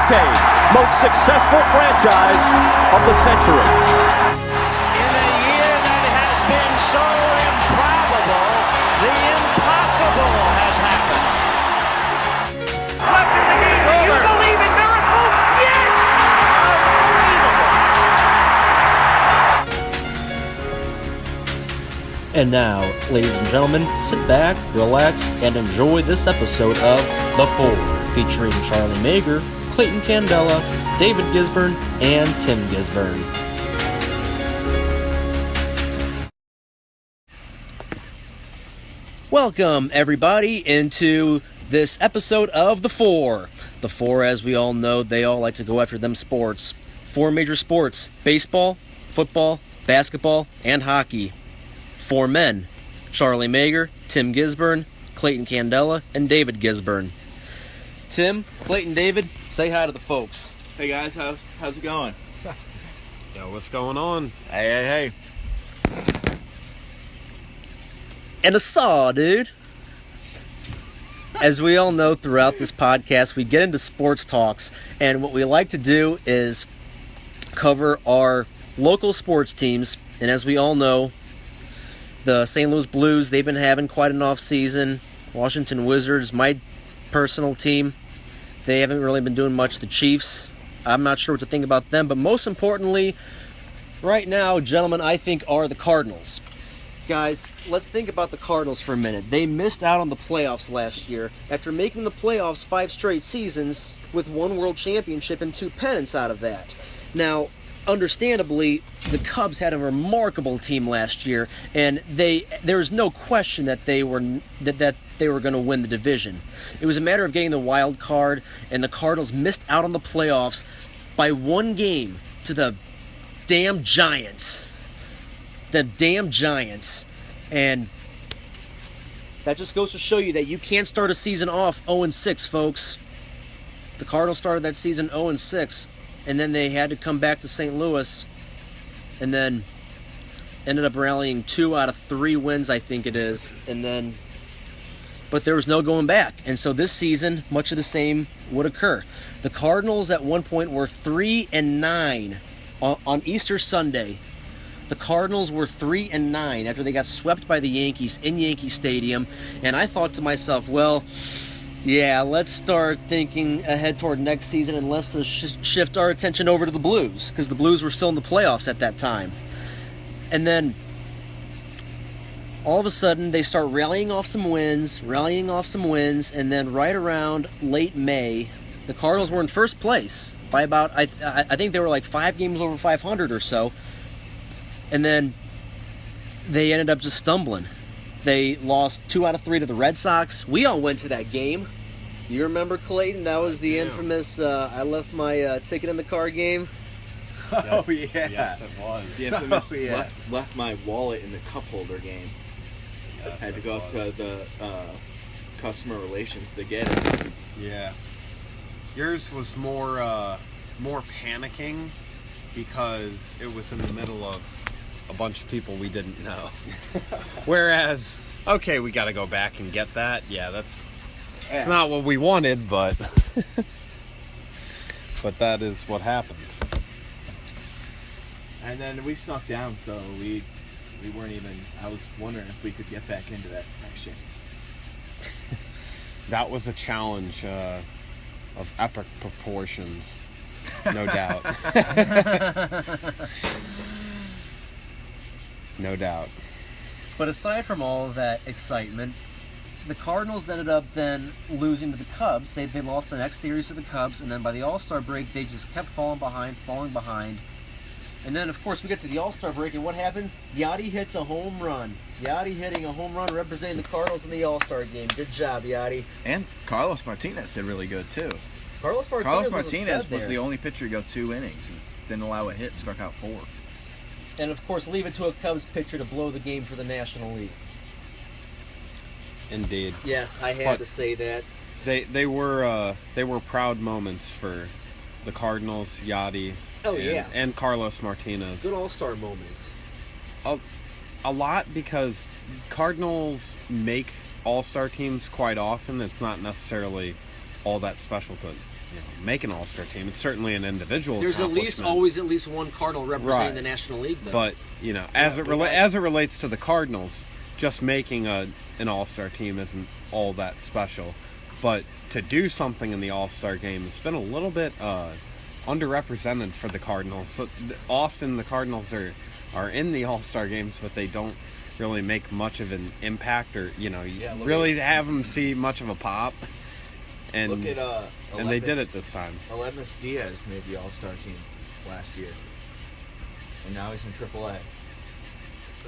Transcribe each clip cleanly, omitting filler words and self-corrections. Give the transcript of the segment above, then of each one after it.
decade, most successful franchise of the century. In a year that has been so improbable, the impossible has happened. Left in the game, do you believe in miracles? Yes! Unbelievable. And now, ladies and gentlemen, sit back, relax, and enjoy this episode of The Four, featuring Charlie Mager, Clayton Candela, David Gisburne, and Tim Gisburne. Welcome, everybody, into this episode of The Four. The Four, as we all know, they all like to go after them sports. Four major sports: baseball, football, basketball, and hockey. Four men: Charlie Mager, Tim Gisburne, Clayton Candela, and David Gisburne. Tim, Clayton, David, say hi to the folks. Hey guys, how's it going? Yo, what's going on? Hey. And a saw, dude. As we all know, throughout this podcast, we get into sports talks, and what we like to do is cover our local sports teams. And as we all know, the St. Louis Blues, they've been having quite an off season. Washington Wizards, my personal team, they haven't really been doing much. The Chiefs, I'm not sure what to think about them. But most importantly, right now, gentlemen, I think are the Cardinals. Guys, let's think about the Cardinals for a minute. They missed out on the playoffs last year after making the playoffs 5 straight seasons with 1 world championship and 2 pennants out of that. Now, understandably, the Cubs had a remarkable team last year, and there's no question that they were going to win the division. It was a matter of getting the wild card, and the Cardinals missed out on the playoffs by 1 game to the damn Giants. And that just goes to show you that you can't start a season off 0-6, folks. The Cardinals started that season 0-6. And then they had to come back to St. Louis, and then ended up rallying 2 out of 3 wins, I think it is. But there was no going back. And so this season, much of the same would occur. The Cardinals at one point were 3-9 on Easter Sunday. The Cardinals were 3-9 after they got swept by the Yankees in Yankee Stadium. And I thought to myself, well, yeah, let's start thinking ahead toward next season and let's shift our attention over to the Blues, because the Blues were still in the playoffs at that time. And then all of a sudden they start rallying off some wins, and then right around late May, the Cardinals were in first place by about, I think they were like 5 games over 500 or so. And then they ended up just stumbling. They lost 2 out of 3 to the Red Sox. We all went to that game. You remember, Clayton? That was the infamous I left my ticket in the car game. Oh, yeah. Yes, it was. The infamous left my wallet in the cup holder game. Yes, had to go up to the customer relations to get it. Yeah. Yours was more panicking because it was in the middle of a bunch of people we didn't know. Whereas, okay, we got to go back and get that. Yeah, it's not what we wanted, but that is what happened. And then we snuck down, so we weren't even. I was wondering if we could get back into that section. That was a challenge of epic proportions, no doubt. No doubt. But aside from all of that excitement, the Cardinals ended up then losing to the Cubs. They lost the next series to the Cubs, and then by the All-Star break, they just kept falling behind. And then, of course, we get to the All-Star break, and what happens? Yachty hits a home run. Yachty hitting a home run representing the Cardinals in the All-Star game. Good job, Yachty. And Carlos Martinez did really good, too. Carlos Martinez was the only pitcher to go 2 innings. He didn't allow a hit, struck out 4. And, of course, leave it to a Cubs pitcher to blow the game for the National League. Indeed. Yes, I had to say that. They were proud moments for the Cardinals, Yachty, and Carlos Martinez. Good All-Star moments. A lot, because Cardinals make All-Star teams quite often. It's not necessarily all that special make an All-Star team. It's certainly an individual. There's always at least one Cardinal representing Right. the National League, though. But as it relates to the Cardinals, just making an All-Star team isn't all that special. But to do something in the All-Star game has been a little bit underrepresented for the Cardinals. So often the Cardinals are in the All-Star games, but they don't really make much of an impact, or have them see much of a pop. And look at and they did it this time. Aledmus Diaz made the All-Star team last year, and now he's in AAA.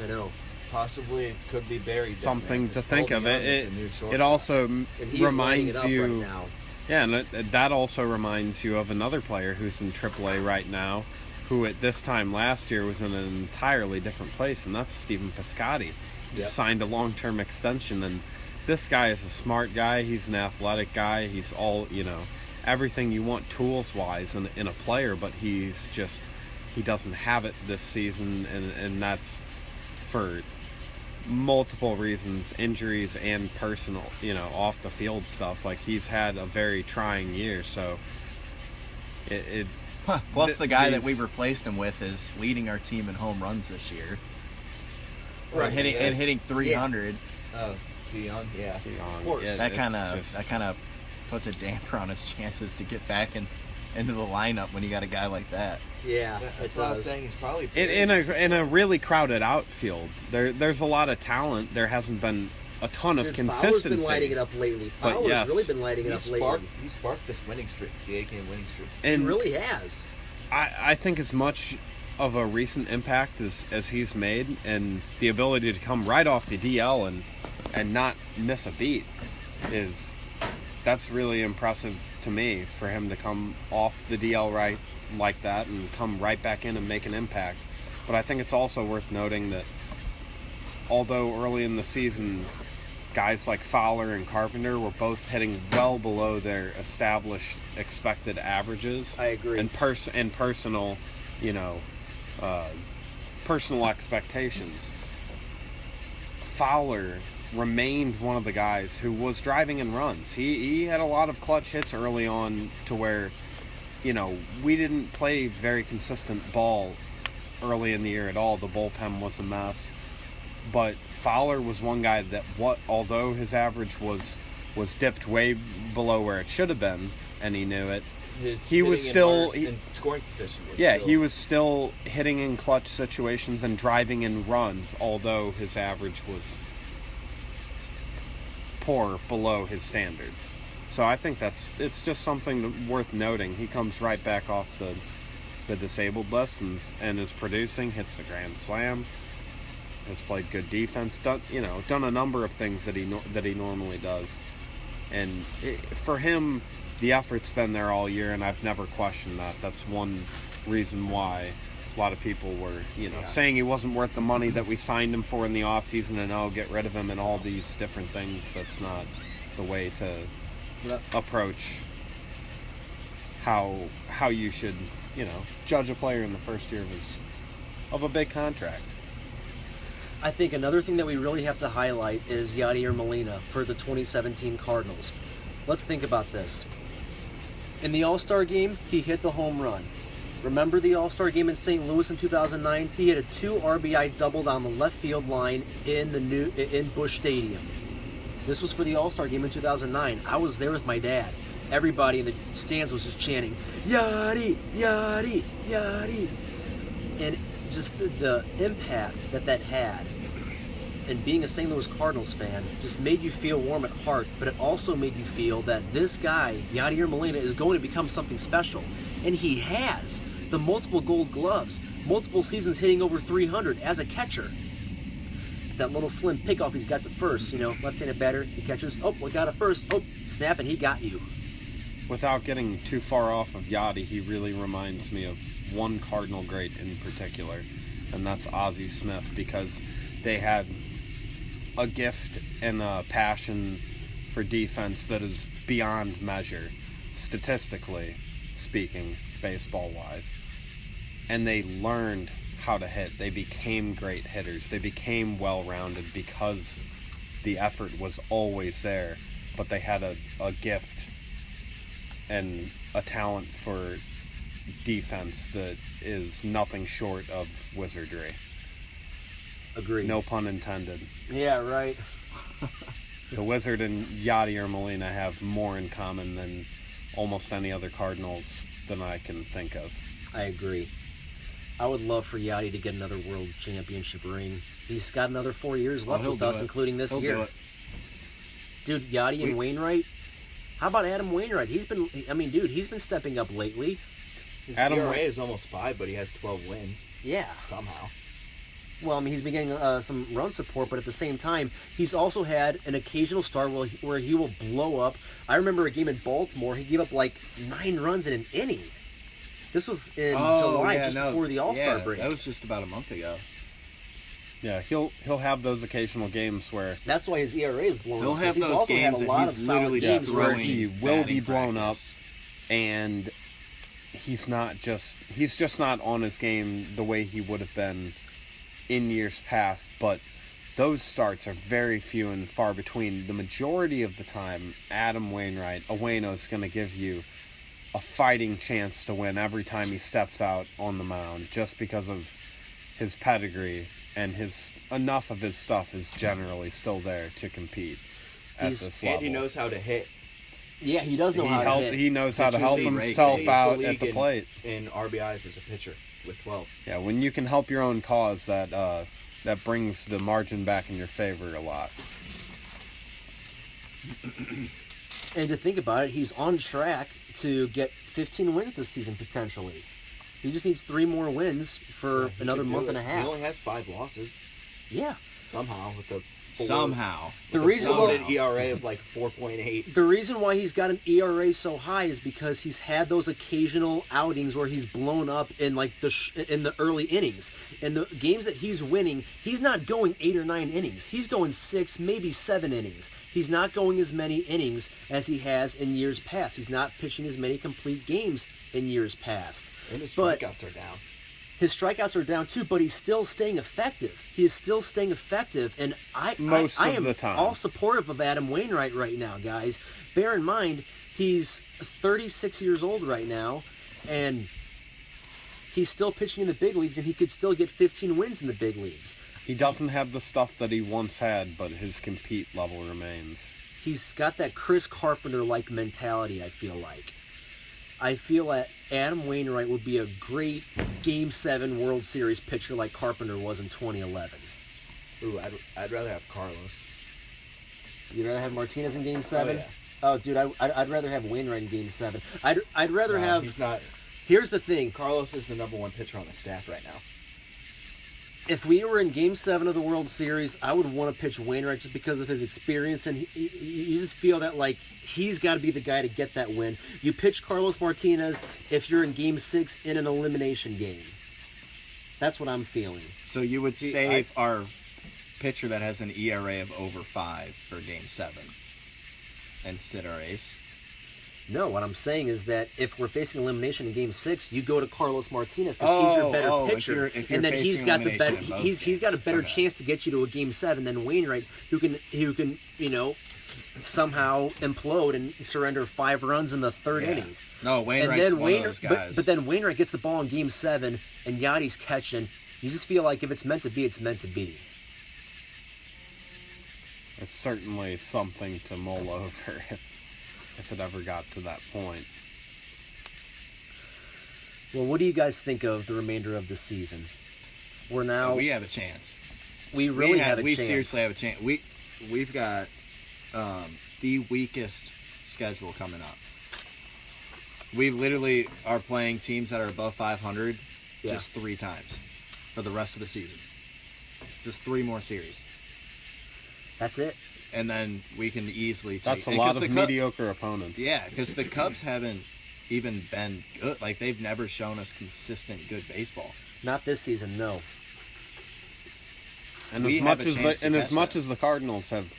I know. Possibly could be buried. Something down there, to think of. It also And he's reminds lighting it up you. right now. Yeah, and that also reminds you of another player who's in AAA right now, who at this time last year was in an entirely different place, and that's Stephen Piscotty. He just signed a long-term extension, and this guy is a smart guy. He's an athletic guy. He's all, everything you want tools-wise in a player, but he doesn't have it this season, and that's for multiple reasons, injuries and personal, off the field stuff. Like, he's had a very trying year, so Plus, the guy that we replaced him with is leading our team in home runs this year. Right, Hitting 300. Oh, Dion, yeah. Of course. Yeah, That it's kind of puts a damper on his chances to get back into the lineup when you got a guy like that. Yeah, That's it what I was does. saying. He's probably in a really crowded outfield. There's a lot of talent. There hasn't been a ton of Dude, consistency. Fowler's been lighting it up lately. But Fowler's yes, really been lighting it up lately. He sparked this winning streak, the 8-game winning streak. And He really has. I think as much of a recent impact as he's made, and the ability to come right off the DL and not miss a beat, that's really impressive to me, for him to come off the DL right like that and come right back in and make an impact. But I think it's also worth noting that although early in the season guys like Fowler and Carpenter were both hitting well below their established expected averages. I agree. And personal, personal expectations. Fowler remained one of the guys who was driving in runs. He had a lot of clutch hits early on, to where, we didn't play very consistent ball early in the year at all. The bullpen was a mess. But Fowler was one guy that, although his average was dipped way below where it should have been, and he knew it, he was still in scoring position. He was still hitting in clutch situations and driving in runs, although his average was poor, below his standards. So I think it's just something worth noting. He comes right back off the disabled list and is producing, hits the grand slam, has played good defense, done a number of things that he normally does. And for him, the effort's been there all year, and I've never questioned that. That's one reason why a lot of people were, saying he wasn't worth the money that we signed him for in the offseason, and get rid of him and all these different things. That's not the way to approach how you should, judge a player in the first year of a big contract. I think another thing that we really have to highlight is Yadier Molina for the 2017 Cardinals. Let's think about this. In the All-Star game, he hit the home run. Remember the All-Star game in St. Louis in 2009? He hit a 2 RBI double down the left field line in Busch Stadium. This was for the All-Star game in 2009. I was there with my dad. Everybody in the stands was just chanting, Yadi, Yadi, Yadi. And just the impact that had, and being a St. Louis Cardinals fan, just made you feel warm at heart, but it also made you feel that this guy, Yadier Molina, is going to become something special. And he has. The multiple gold gloves, multiple seasons hitting over 300 as a catcher. That little slim pickoff he's got to first, left-handed batter, he catches, we got it first, snap, and he got you. Without getting too far off of Yachty, he really reminds me of one Cardinal great in particular, and that's Ozzie Smith, because they had a gift and a passion for defense that is beyond measure, statistically speaking, baseball-wise. And they learned how to hit. They became great hitters. They became well-rounded because the effort was always there, but they had a gift and a talent for defense that is nothing short of wizardry. Agreed. No pun intended. Yeah, right. The Wizard and Yadier Molina have more in common than almost any other Cardinals than I can think of. I agree. I would love for Yachty to get another World Championship ring. He's got another 4 years left with us, including this He'll year. do it. Dude, Yachty and Wainwright. How about Adam Wainwright? He's been stepping up lately. His Adam ERA Wain- is almost 5, but he has 12 wins Yeah. somehow. Well, I mean, he's been getting some run support, but at the same time, he's also had an occasional start where he will blow up. I remember a game in Baltimore, he gave up like 9 runs in an inning. This was in July, before the All-Star break. That was just about a month ago. Yeah, he'll have those occasional games where That's why his ERA is blown He'll up. have 'cause he's those also had games a that lot he's of solid literally games just where where throwing he will be batting blown practice. up, and he's just not on his game the way he would have been in years past. But those starts are very few and far between. The majority of the time, Adam Wainwright, is going to give you a fighting chance to win every time he steps out on the mound, just because of his pedigree, and enough of his stuff is generally still there to compete at this level. And he knows how to hit. Yeah, he does know how to hit. He knows how to help Pitchers lead- himself leads out league at the plate. in RBIs as a pitcher with 12. Yeah, when you can help your own cause, that brings the margin back in your favor a lot. And to think about it, he's on track to get 15 wins this season, potentially. He just needs 3 more wins for He another could do month it. and a half. He only has 5 losses Yeah. somehow with the Somehow. The reason why floated ERA of like 4.8. the reason why he's got an ERA so high is because he's had those occasional outings where he's blown up in like in the early innings. In the games that he's winning, he's not going 8 or 9 innings. He's going 6, maybe 7 innings. He's not going as many innings as he has in years past. He's not pitching as many complete games in years past. And his But- strikeouts are down. His strikeouts are down too, but he's still staying effective. He is still staying effective, and I am the time. all supportive of Adam Wainwright right now, guys. Bear in mind, he's 36 years old right now, and he's still pitching in the big leagues, and he could still get 15 wins in the big leagues. He doesn't have the stuff that he once had, but his compete level remains. He's got that Chris Carpenter-like mentality, I feel like. I feel that Adam Wainwright would be a great Game 7 World Series pitcher like Carpenter was in 2011. Ooh, I'd rather have Carlos. You'd rather have Martinez in Game 7? yeah. Oh, dude, I'd rather have Wainwright in Game 7. I'd rather No, have... he's not. Here's the thing. Carlos is the number 1 pitcher on the staff right now. If we were in Game 7 of the World Series, I would want to pitch Wainwright just because of his experience, and you just feel that, like, he's got to be the guy to get that win. You pitch Carlos Martinez if you're in Game 6 in an elimination game. That's what I'm feeling. So you would See, save our pitcher that has an ERA of over 5 for Game 7 and sit our ace? No, what I'm saying is that if we're facing elimination in Game 6, you go to Carlos Martinez because he's your better pitcher, if you're and then he's facing got the better elimination in both he's got a games. better Okay. chance to get you to a Game 7 than Wainwright, who can somehow implode and surrender 5 runs in the third Yeah. inning. No, Wainwright's one of those guys. But then Wainwright gets the ball in Game 7, and Yachty's catching. You just feel like if it's meant to be, it's meant to be. It's certainly something to mull over if it ever got to that point. Well, what do you guys think of the remainder of the season? We're now we have a chance. we really have a we chance. seriously have a chance. We've got the weakest schedule coming up. We literally are playing teams that are above 500 just 3 times for the rest of the season. Just 3 more series, That's it. and then we can easily take. That's a and lot 'cause of the mediocre opponents. Yeah, because the Cubs haven't even been good. Like, they've never shown us consistent good baseball. Not this season, no. And We as much have a as chance to as catch much that. as the Cardinals have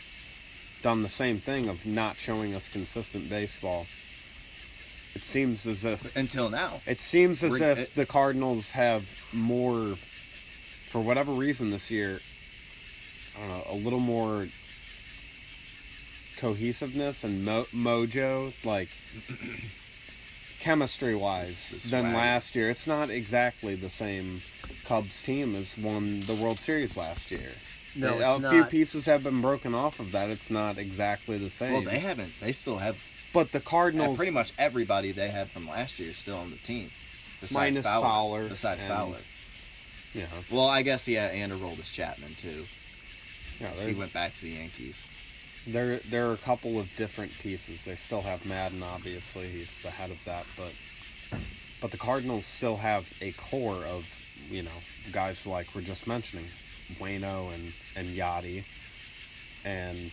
done the same thing of not showing us consistent baseball, it seems as if Until now. the Cardinals have more, for whatever reason this year, I don't know, a little more cohesiveness and mojo. Like, chemistry-wise The than swagger. last year. It's not exactly the same Cubs team as won the World Series last year. No, a it's few not. pieces have been broken off of that. It's not exactly the same. Well, they haven't. They still have But the Cardinals, pretty much everybody they had from last year is still on the team. Besides Minus Fowler Besides and- Fowler. yeah, Well, I guess and Aroldis Chapman too. yeah, He went back to the Yankees. there are a couple of different pieces. They still have Madden, obviously. He's the head of that, but the Cardinals still have a core of, guys like we're just mentioning, Waino and Yachty, and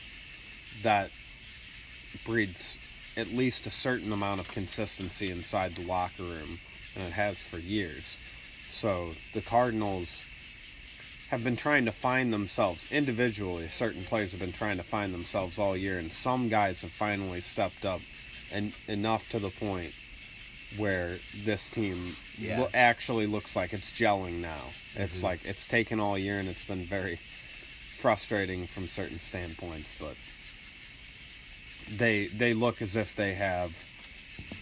that breeds at least a certain amount of consistency inside the locker room, and it has for years. So the Cardinals have been trying to find themselves individually. Certain players have been trying to find themselves all year, and some guys have finally stepped up, and enough to the point where this team actually looks like it's gelling now. It's like it's taken all year, and it's been very frustrating from certain standpoints, but they look as if they have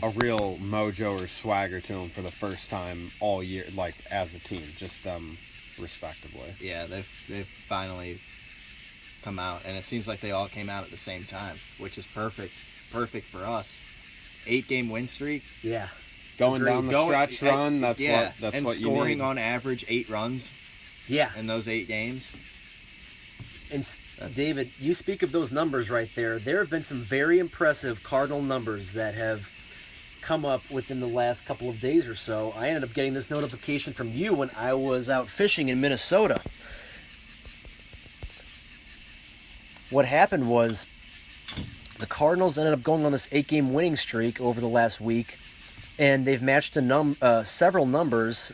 a real mojo or swagger to them for the first time all year, like as a team, just respectively. Yeah, they've finally come out, and it seems like they all came out at the same time, which is perfect for us. 8-game win streak. Yeah. Going down the stretch run, that's what and what you scoring need. on average 8 runs Yeah. in those 8 games. And David, you speak of those numbers right there. There have been some very impressive Cardinal numbers that have come up within the last couple of days or so. I ended up getting this notification from you when I was out fishing in Minnesota. What happened was the Cardinals ended up going on this 8-game winning streak over the last week, and they've matched several numbers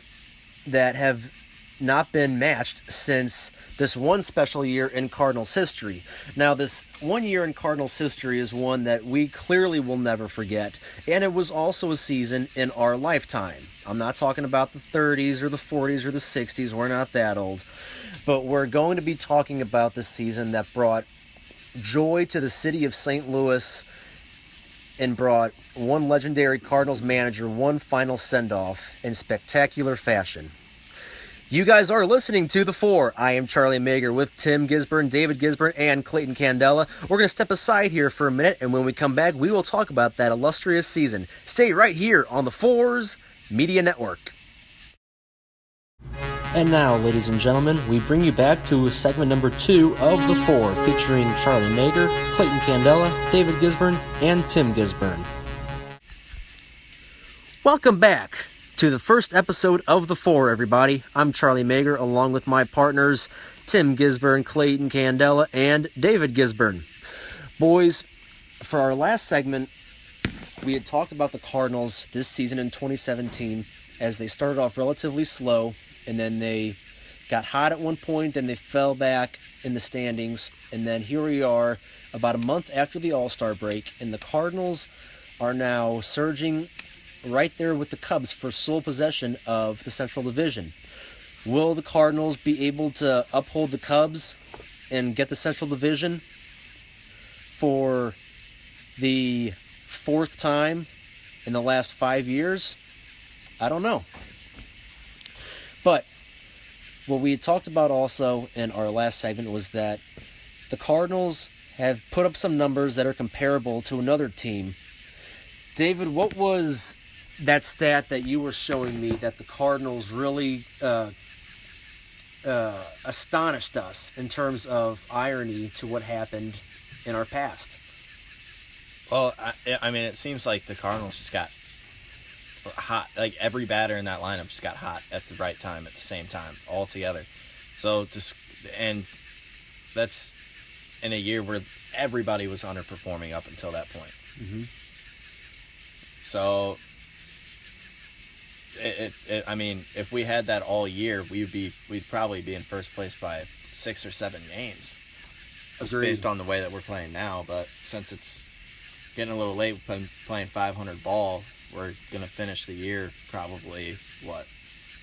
that have not been matched since this one special year in Cardinals history. Now, this one year in Cardinals history is one that we clearly will never forget, and it was also a season in our lifetime. I'm not talking about the 30s or the 40s or the 60s. We're not that old. But we're going to be talking about the season that brought joy to the city of St. Louis and brought one legendary Cardinals manager one final send-off in spectacular fashion. You guys are listening to The Four. I am Charlie Mager with Tim Gisburne, David Gisburne, and Clayton Candela. We're going to step aside here for a minute, and when we come back, we will talk about that illustrious season. Stay right here on the Fours Media Network. And now, ladies and gentlemen, we bring you back to segment number 2 of The Four, featuring Charlie Mager, Clayton Candela, David Gisburne, and Tim Gisburne. Welcome back to the first episode of The Four, everybody. I'm Charlie Mager, along with my partners, Tim Gisburne, Clayton Candela, and David Gisburne. Boys, for our last segment, we had talked about the Cardinals this season in 2017 as they started off relatively slow, and then they got hot at one point, then they fell back in the standings, and then here we are about a month after the All-Star break, and the Cardinals are now surging right there with the Cubs for sole possession of the Central Division. Will the Cardinals be able to uphold the Cubs and get the Central Division for the 4th time in the last 5 years? I don't know. But what we had talked about also in our last segment was that the Cardinals have put up some numbers that are comparable to another team. David, what was that stat that you were showing me that the Cardinals really astonished us in terms of irony to what happened in our past? Well, I mean, it seems like the Cardinals just got hot. Like, every batter in that lineup just got hot at the right time, at the same time, all together. So, and that's in a year where everybody was underperforming up until that point. Mm-hmm. So, I mean, if we had that all year, we'd probably be in first place by 6 or 7 games. Just based on the way that we're playing now. But since it's getting a little late, playing 500 ball, we're gonna finish the year probably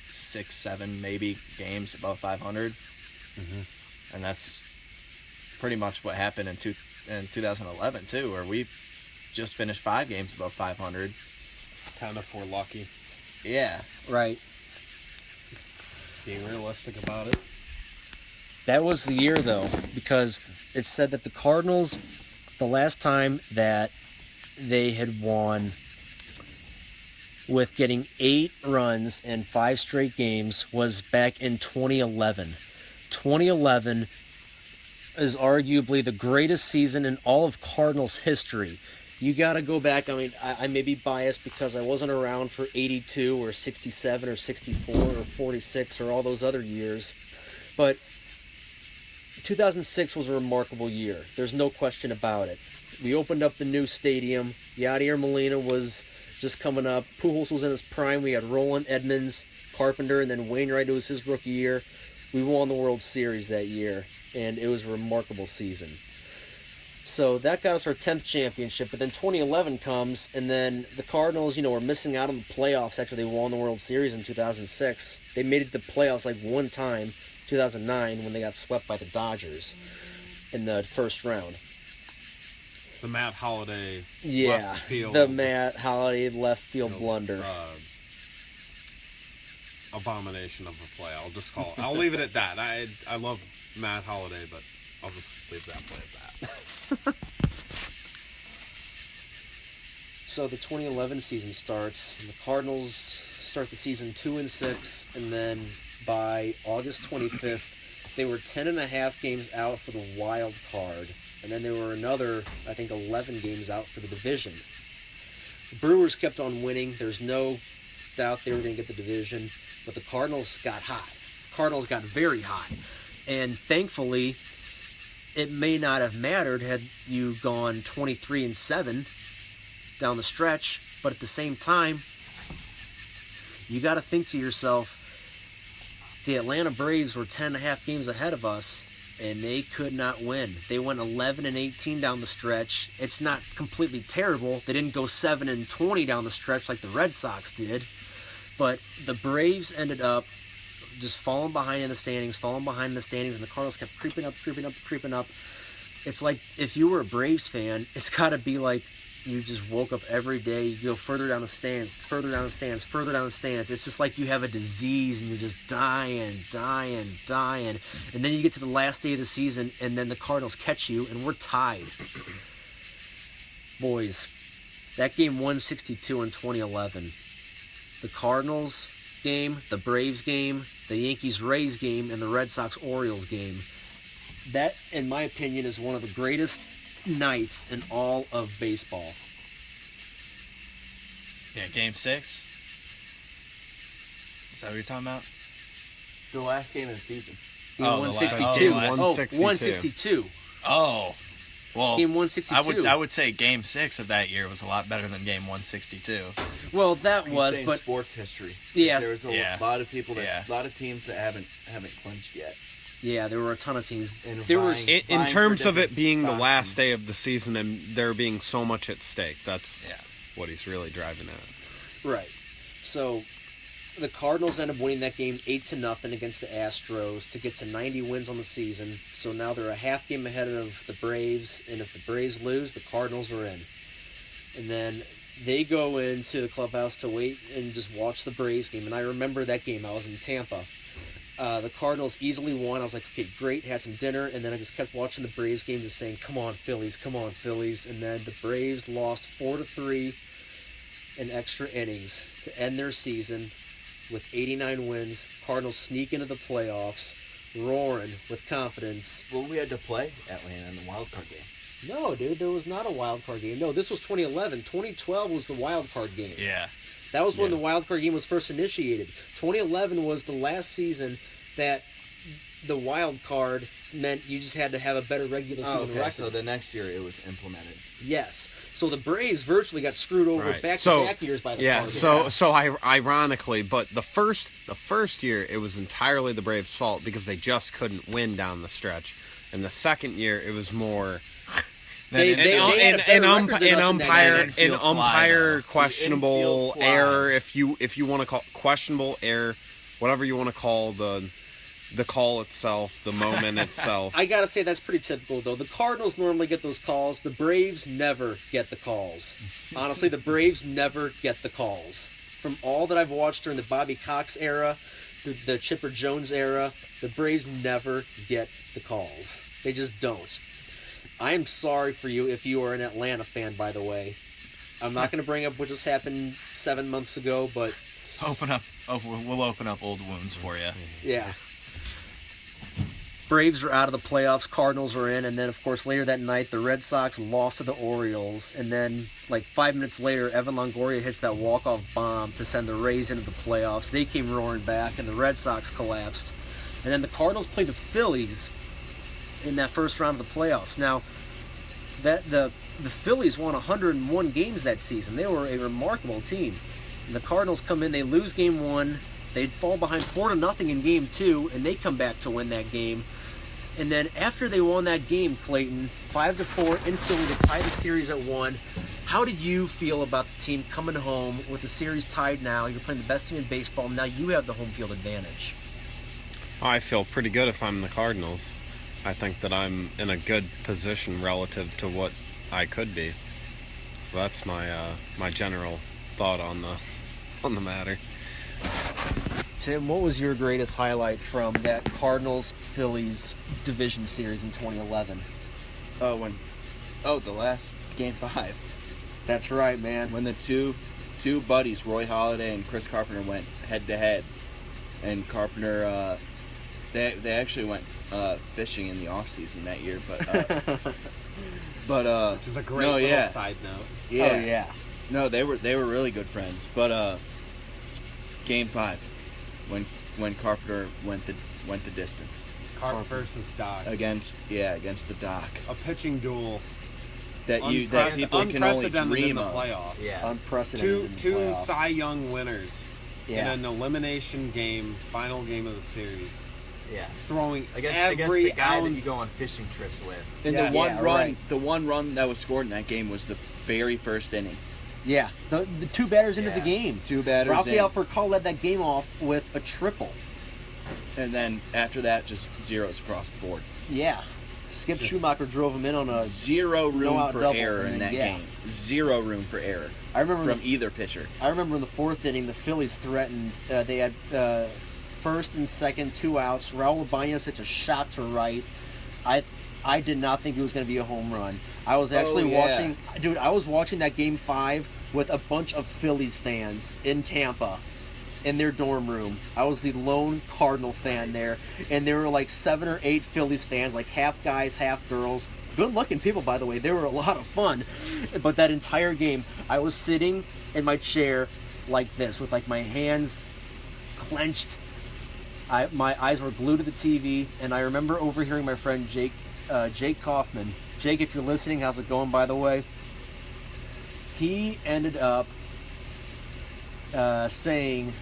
6, 7 maybe games above 500, and that's pretty much what happened in 2011 too, where we just finished 5 games above 500. 10 if we're lucky. Yeah. Right. Being realistic about it. That was the year, though, because it said that the Cardinals, the last time that they had won with getting 8 runs in 5 straight games was back in 2011. 2011 is arguably the greatest season in all of Cardinals history. You got to go back. I mean, I may be biased because I wasn't around for 82 or 67 or 64 or 46 or all those other years. But 2006 was a remarkable year. There's no question about it. We opened up the new stadium. Yadier Molina was just coming up. Pujols was in his prime. We had Roland, Edmonds, Carpenter, and then Wainwright. It was his rookie year. We won the World Series that year, and it was a remarkable season. So that got us our 10th championship, but then 2011 comes, and then the Cardinals, were missing out on the playoffs after they won the World Series in 2006. They made it to the playoffs like one time, 2009, when they got swept by the Dodgers in the first round. The Matt Holliday Yeah, left field. the Matt Holliday left field blunder. Abomination of a play. I'll just call it. I'll leave it at that. I love Matt Holliday, but I'll just leave that play at that. So the 2011 season starts, and the Cardinals start the season 2-6, and then by August 25th, they were 10.5 games out for the wild card, and then there were another, I think, 11 games out for the division. The Brewers kept on winning. There's no doubt they were going to get the division, but the Cardinals got hot. Cardinals got very hot, and thankfully, it may not have mattered had you gone 23-7 down the stretch, but at the same time, you got to think to yourself, the Atlanta Braves were 10.5 games ahead of us, and they could not win. They went 11-18 down the stretch. It's not completely terrible. They didn't go 7-20 down the stretch like the Red Sox did, but the Braves ended up just falling behind in the standings, and the Cardinals kept creeping up. It's like, if you were a Braves fan, it's got to be like you just woke up every day, you go further down the stands. It's just like you have a disease and you're just dying. And then you get to the last day of the season, and then the Cardinals catch you, and we're tied. Boys, that game 162 in 2011. The Cardinals game, the Braves game, the Yankees-Rays game, and the Red Sox-Orioles game. That, in my opinion, is one of the greatest nights in all of baseball. Yeah, Game 6. Is that what you're talking about? The last game of the season. Game Oh, the 162. last- Oh, 162. 162. Oh. Well, Game 162. I would say Game 6 of that year was a lot better than Game 162. Well, that He's was, saying but sports history. Yeah. There's a Yeah. lot of people Yeah. a lot of teams that haven't clinched yet. yeah, there were a ton of teams. And There were vying- In vying terms for of it different being the spots last and- day of the season and there being so much at stake, that's Yeah. what he's really driving at. right. So the Cardinals end up winning that game 8-0 against the Astros to get to 90 wins on the season. So now they're a half game ahead of the Braves, and if the Braves lose, the Cardinals are in. And then they go into the clubhouse to wait and just watch the Braves game. And I remember that game. I was in Tampa. The Cardinals easily won. I was like, okay, great, had some dinner, and then I just kept watching the Braves games and saying, come on, Phillies. And then the Braves lost 4-3 in extra innings to end their season with 89 wins. Cardinals sneak into the playoffs, roaring with confidence. Well, we had to play Atlanta in the wild card game. No, dude, there was not a wild card game. No, this was 2011. 2012 was the wild card game. Yeah. That was when the wild card game was first initiated. 2011 was the last season that the wild card meant you just had to have a better regular season record. So the next year it was implemented. Yes. So the Braves virtually got screwed over Right. back-to-back years by the Yeah, Cardinals. ironically, but the first year it was entirely the Braves' fault because they just couldn't win down the stretch. And the second year it was more They had a better record than us in that game. umpire questionable Infield fly. error, if you want to call questionable error, whatever you want to call the the call itself, the moment itself. I gotta say, that's pretty typical, though. The Cardinals normally get those calls. The Braves never get the calls. Honestly, the Braves never get the calls. From all that I've watched during the Bobby Cox era, the Chipper Jones era, the Braves never get the calls. They just don't. I am sorry for you if you are an Atlanta fan, by the way. I'm not going to bring up what just happened 7 months ago, but... We'll open up old wounds for you. Yeah. Braves are out of the playoffs, Cardinals are in, and then, of course, later that night, the Red Sox lost to the Orioles, and then, 5 minutes later, Evan Longoria hits that walk-off bomb to send the Rays into the playoffs. They came roaring back, and the Red Sox collapsed. And then the Cardinals played the Phillies in that first round of the playoffs. Now, the Phillies won 101 games that season. They were a remarkable team. And the Cardinals come in, they lose game 1, they'd fall behind 4-0 in game 2, and they come back to win that game. And then after they won that game, Clayton, 5-4 in Philly to tie the series at 1. How did you feel about the team coming home with the series tied now? You're playing the best team in baseball. Now you have the home field advantage. I feel pretty good if I'm the Cardinals. I think that I'm in a good position relative to what I could be. So that's my my general thought on the matter. Tim, what was your greatest highlight from that Cardinals-Phillies division series in 2011? The last Game 5. That's right, man. When the two buddies, Roy Halladay and Chris Carpenter, went head-to-head. And Carpenter, they actually went fishing in the off-season that year, but Which is a great little side note. Yeah. Oh, yeah. No, they were really good friends. But Game 5, when Carpenter went the distance. Carp versus Doc. Against the Doc. A pitching duel. That people can only dream in the of. playoffs. Yeah. Unprecedented in the Two playoffs. Cy Young winners in Yeah. an elimination game, final game of the series. Yeah. Throwing Against every the guy ounce. that you go on fishing trips with. And Yeah. the one run that was scored in that game was the very first inning. Yeah. The two batters into the Yeah. game. Two batters Rafael in. Furcal led that game off with a triple. And then after that, just zeros across the board. Yeah. Skip Schumacher drove him in on a... Zero room no-out for double, error and in then, that game. Zero room for error I remember from either pitcher. I remember in the fourth inning, the Phillies threatened. They had first and second, 2 outs. Raul Ibanez hit a shot to right. I did not think it was going to be a home run. I was actually watching... Dude, I was watching that Game 5 with a bunch of Phillies fans in Tampa in their dorm room. I was the lone Cardinal fan there. And there were 7 or 8 Phillies fans, half guys, half girls. Good-looking people, by the way. They were a lot of fun. But that entire game, I was sitting in my chair like this with my hands clenched. My eyes were glued to the TV, and I remember overhearing my friend Jake Kaufman. Jake, if you're listening, how's it going, by the way? He ended up saying,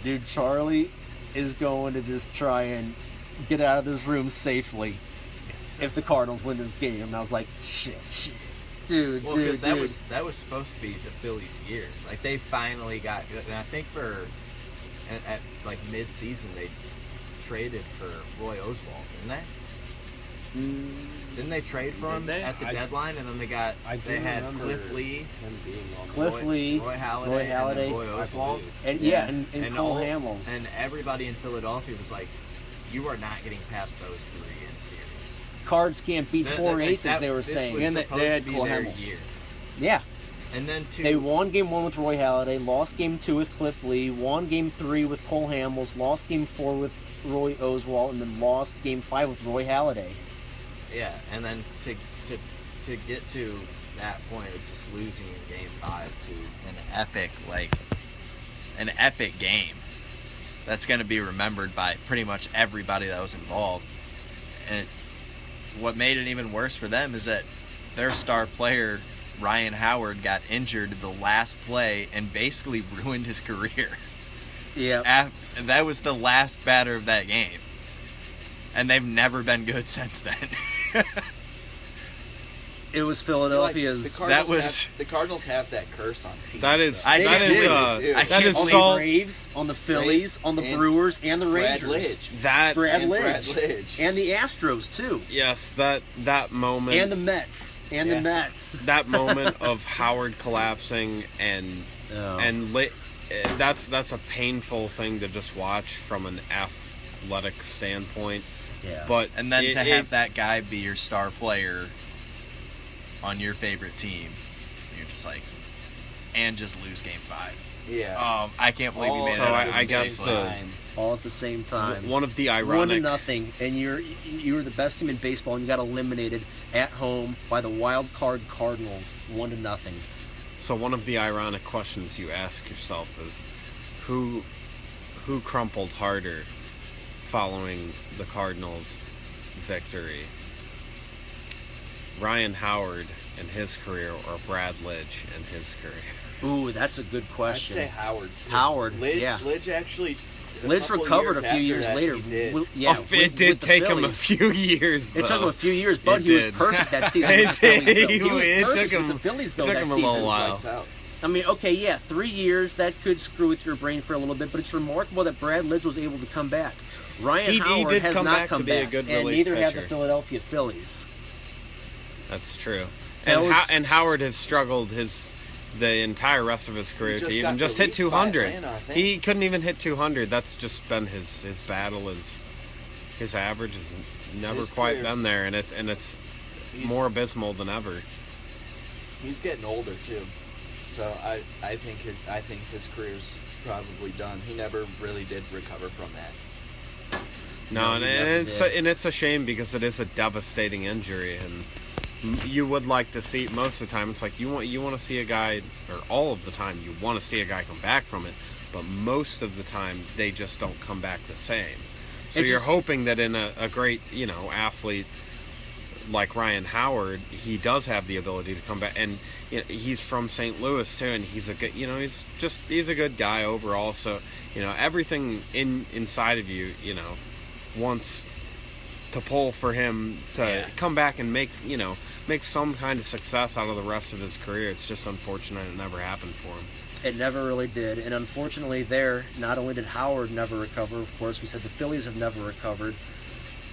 dude, Charlie is going to just try and get out of this room safely if the Cardinals win this game. And I was like, shit. Dude, Well, because that was supposed to be the Phillies' year. They finally got good. And I think at mid-season, they traded for Roy Oswalt, didn't they? Didn't they trade for him at the deadline? And then they had Cliff Lee, Roy Halladay, and then Roy Oswalt. And Cole Hamels. And everybody in Philadelphia was like, you are not getting past those 3 in series. Cards can't beat four aces, they were saying. And they had Cole Hamels. Year. Yeah. And then they won Game 1 with Roy Halladay, lost Game 2 with Cliff Lee, won Game 3 with Cole Hamels, lost Game 4 with Roy Oswalt, and then lost Game 5 with Roy Halladay. Yeah, and then to get to that point of just losing in Game 5 to an epic game that's going to be remembered by pretty much everybody that was involved. And what made it even worse for them is that their star player, Ryan Howard, got injured the last play and basically ruined his career. Yeah. And that was the last batter of that game. And they've never been good since then. It was I feel like Philadelphia's. the Cardinals have that curse on teams. That is though. that They is do. that is on the salt. Braves, on the Phillies, on the and Brewers, and the Brad Rangers. Lidge. That Brad And Brad Lidge. Lidge. And the Astros, too. yes, that moment. And the Mets. And the Yeah. Mets. That moment of Howard collapsing and that's a painful thing to just watch from an athletic standpoint. Yeah. But And then to have that guy be your star player on your favorite team, you're just like, and just lose Game 5. Yeah. I can't believe you made So it. I guess all at the same time. one of the 1-0, and you were the best team in baseball, and you got eliminated at home by the wild card Cardinals, 1-0. So one of the ironic questions you ask yourself is, who crumpled harder following the Cardinals' victory? Ryan Howard in his career or Brad Lidge in his career? Ooh, that's a good I'd question. say Howard. Howard, Lidge, yeah. Lidge actually. Lidge recovered a few years later. He did. It did take him a few years. It took him though. a few years, but It he was did. perfect that season. It with the Phillies, did. though. He was It perfect took him- with the Phillies, though, it took that him a little season. while. Lights out. I mean, okay, yeah, 3 years, that could screw with your brain for a little bit, but it's remarkable that Brad Lidge was able to come back. Ryan He Howard did has come not back come to be a back, good and relief neither have the pitcher. Philadelphia Phillies. That's true. That And was- and Howard has struggled the entire rest of his career just to even got just hit released by 200. Atlanta, I think. He couldn't even hit 200. That's just been his battle. His average has never His quite career's- been there, and it's He's- more abysmal than ever. He's getting older too, so I think his career's probably done. He never really did recover from that. No, he and never it's did. and it's a shame because it is a devastating injury, and you would like to see most of the time. It's like you want to see a guy, or all of the time you want to see a guy come back from it, but most of the time they just don't come back the same. So It's you're just- hoping that in a great athlete like Ryan Howard, he does have the ability to come back, and he's from St. Louis too, and he's a good he's a good guy overall. So everything inside of you wants to pull for him to come back and make some kind of success out of the rest of his career. It's just unfortunate it never happened for him. It never really did, and unfortunately not only did Howard never recover, of course, we said the Phillies have never recovered,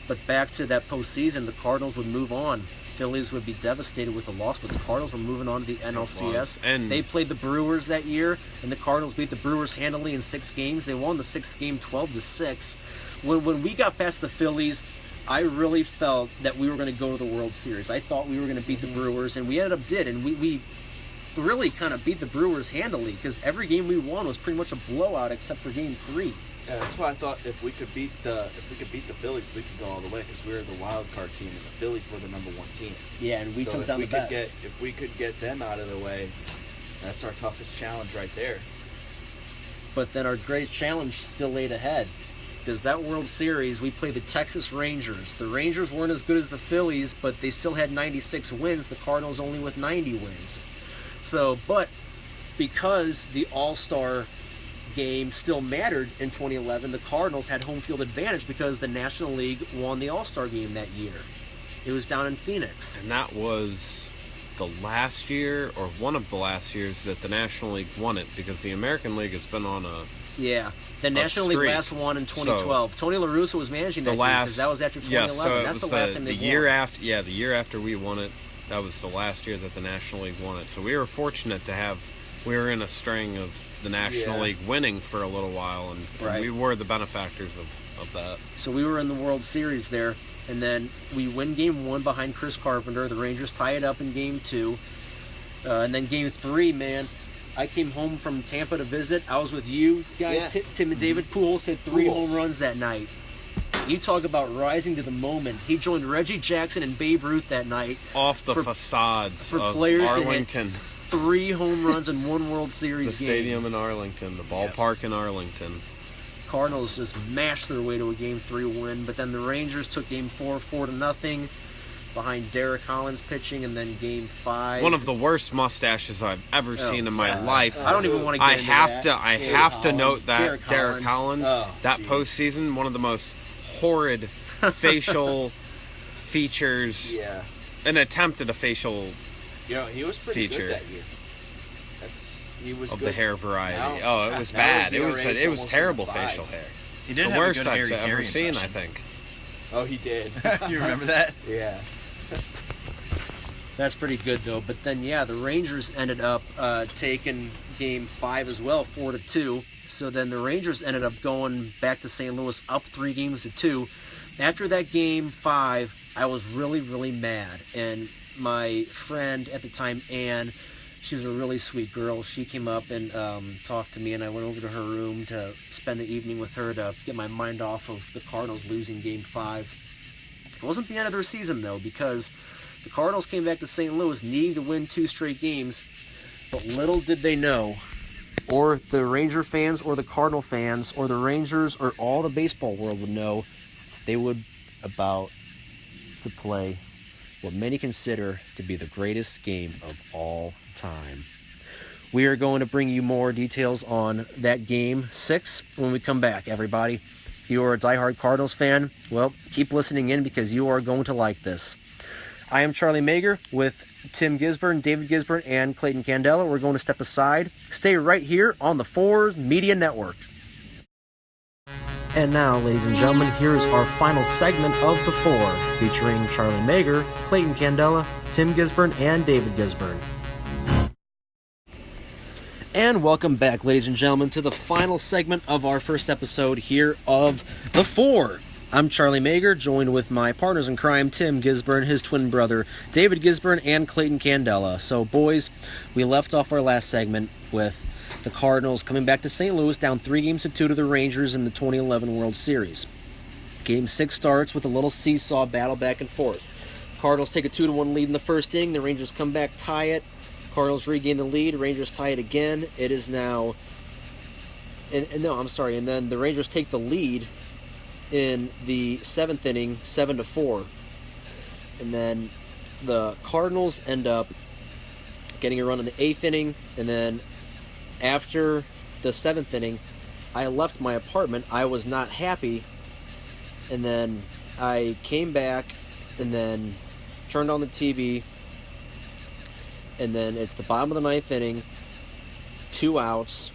but back to that postseason, the Cardinals would move on. Phillies would be devastated with the loss, but the Cardinals were moving on to the NLCS. And they played the Brewers that year, and the Cardinals beat the Brewers handily in 6 games. They won the 6th game 12-6. When we got past the Phillies, I really felt that we were going to go to the World Series. I thought we were going to beat the Brewers, and we ended up did, and we really kind of beat the Brewers handily because every game we won was pretty much a blowout except for Game 3. Yeah, that's why I thought if we could beat the Phillies, we could go all the way because we were the wild card team and the Phillies were the number 1 team. Yeah, and we So took if down we the could best. if we could get them out of the way, that's our toughest challenge right there. But then our greatest challenge still laid ahead. Because that World Series, we played the Texas Rangers. The Rangers weren't as good as the Phillies, but they still had 96 wins. The Cardinals only with 90 wins. So, but because the All-Star game still mattered in 2011, the Cardinals had home field advantage because the National League won the All-Star game that year. It was down in Phoenix. And that was the last year, or one of the last years, that the National League won it, because the American League has been on Yeah. The National League streak. last won in 2012. Tony La Russa was managing that the year last. because that was after 2011. Yeah, so it That's was the last time they year won. after. Yeah, the year after we won it, that was the last year that the National League won it. So we were fortunate to have. We were in a string of the National League winning for a little while, and Right. we were the benefactors of that. So we were in the World Series there, and then we win Game 1 behind Chris Carpenter. The Rangers tie it up in Game 2. And then Game 3, man, I came home from Tampa to visit. I was with you guys. Yeah. Tim and David Pujols hit 3 Pujols. home runs that night. You talk about rising to the moment. He joined Reggie Jackson and Babe Ruth that night. Off the For- facades for of players to hit Arlington, 3 home runs in 1 World the Series game. stadium in Arlington, the ballpark in Arlington. Cardinals just mashed their way to a Game 3 win, but then the Rangers took Game 4 4-0 behind Derek Collins pitching, and then Game 5. One of the worst mustaches I've ever seen in my life. I don't even want to get I into have that. I have to note that Derek Holland, Oh, that geez. postseason, one of the most horrid facial features Yeah. an attempt at a facial He was pretty feature. good that year. He was of good. the hair variety. Now- It was now bad. his It was ERA is it was almost terrible in the facial fives. hair. He did The have worst a good I've Harry ever Carey seen, I impression. think. Oh, he did. You remember that? Yeah. That's pretty good though. But then the Rangers ended up taking Game 5 as well, 4-2. So then the Rangers ended up going back to St. Louis up 3-2. After that Game 5, I was really, really mad. And my friend at the time, Ann, she was a really sweet girl. She came up and talked to me, and I went over to her room to spend the evening with her to get my mind off of the Cardinals losing Game 5. It wasn't the end of their season, though, because the Cardinals came back to St. Louis needing to win 2 straight games, but little did they know, or the Ranger fans, or the Cardinal fans, or the Rangers, or all the baseball world would know, they would about to play what many consider to be the greatest game of all time. We are going to bring you more details on that Game 6 when we come back, everybody. If you are a diehard Cardinals fan, well, keep listening in because you are going to like this. I am Charlie Mager with Tim Gisburne, David Gisburne, and Clayton Candela. We're going to step aside. Stay right here on the Fours Media Network. And now, ladies and gentlemen, here is our final segment of The Four, featuring Charlie Mager, Clayton Candela, Tim Gisburne, and David Gisburne. And welcome back, ladies and gentlemen, to the final segment of our first episode here of The Four. I'm Charlie Mager, joined with my partners in crime, Tim Gisburne, his twin brother, David Gisburne, and Clayton Candela. So, boys, we left off our last segment with the Cardinals coming back to St. Louis, down 3-2 to the Rangers in the 2011 World Series. Game 6 starts with a little seesaw battle back and forth. Cardinals take a 2-1 lead in the first inning. The Rangers come back, tie it. Cardinals regain the lead. Rangers tie it again. It is now... And then the Rangers take the lead in the 7th inning, 7-4. And then the Cardinals end up getting a run in the 8th inning, and then after the 7th inning, I left my apartment. I was not happy, and then I came back and then turned on the TV, and then it's the bottom of the 9th inning, 2 outs,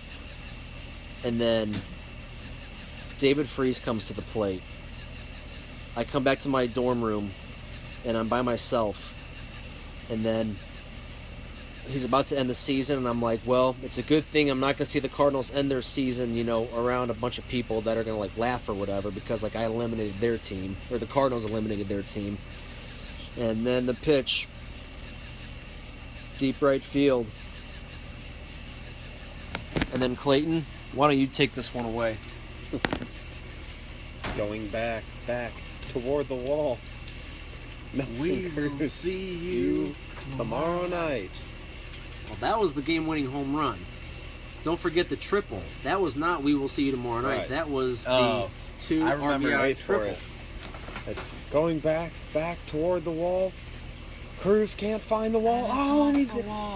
and then David Freese comes to the plate. I come back to my dorm room, and I'm by myself, and then he's about to end the season, and I'm like, well, it's a good thing I'm not going to see the Cardinals end their season, around a bunch of people that are going to, laugh or whatever, because, I eliminated their team, or the Cardinals eliminated their team. And then the pitch, deep right field. And then Clayton, why don't you take this one away? Going back toward the wall. We will see you tomorrow night. Well, that was the game-winning home run. Don't forget the triple. That was not "We will see you tomorrow night." Right. That was the Oh, 2 I remember. RBI Wait for triple. it. It's going back toward the wall. Cruz can't find the wall.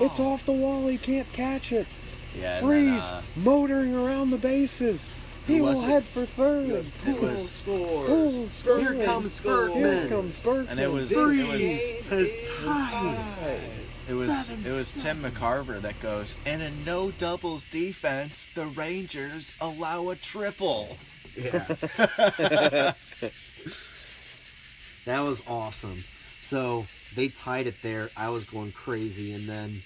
It's off the wall. He can't catch it. Yeah, Freeze, motoring around the bases. He will head for third. It was, Here comes Bergman. and it was Has tied. It was Tim McCarver that goes, in a no doubles defense, the Rangers allow a triple. Yeah. That was awesome. So they tied it there. I was going crazy, and then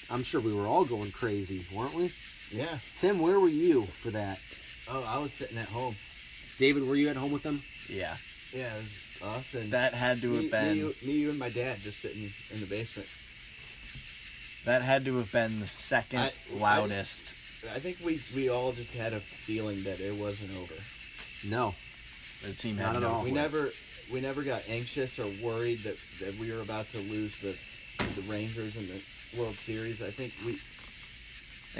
I'm sure we were all going crazy, weren't we? Yeah. Tim, where were you for that? Oh, I was sitting at home. David, were you at home with them? Yeah, Yeah, it was us and that had to have been me, you, and my dad just sitting in the basement. that had to have been the second loudest. I think we all just had a feeling that it wasn't over. No. The team Not had at no all. clue. We never got anxious or worried that we were about to lose the Rangers in the World Series. I think we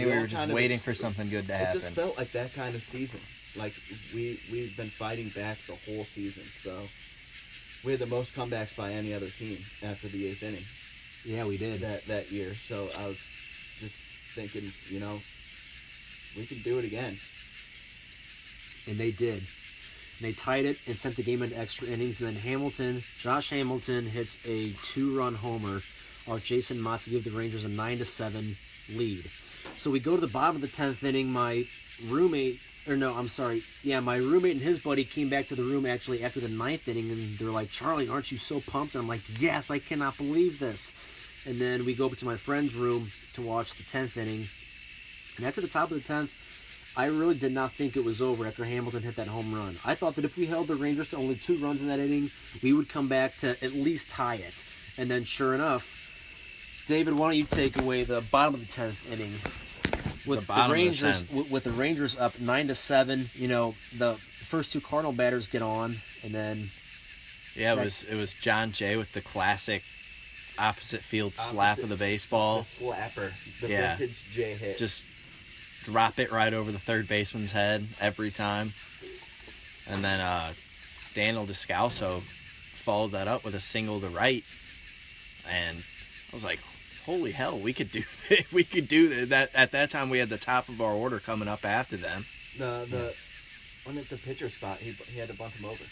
were all just kind of waiting for something good to It happen. just felt like that kind of season. Like we've been fighting back the whole season. So we had the most comebacks by any other team after the 8th inning Yeah, we did. that year. So I was just thinking, we can do it again. And they did. And they tied it and sent the game into extra innings. And then Josh Hamilton hits a 2-run homer. Jason Mott to give the Rangers a 9-7 lead. So we go to the bottom of the 10th inning. My roommate and his buddy came back to the room actually after the 9th inning, and they're like, "Charlie, aren't you so pumped?" And I'm like, "Yes, I cannot believe this." And then we go up to my friend's room to watch the 10th inning. And after the top of the 10th, I really did not think it was over after Hamilton hit that home run. I thought that if we held the Rangers to only 2 runs in that inning, we would come back to at least tie it. And then sure enough, David, why don't you take away the bottom of the 10th inning with the Rangers up 9-7. The first 2 Cardinal batters get on, and then it was John Jay with the classic opposite field slap of the baseball. The slapper, the vintage Jay hit. Just drop it right over the third baseman's head every time. And then Daniel Descalso followed that up with a single to right, and I was like, holy hell, we could do it. We could do that. At that time, we had the top of our order coming up after them. When at the pitcher spot, he had to bunt him over.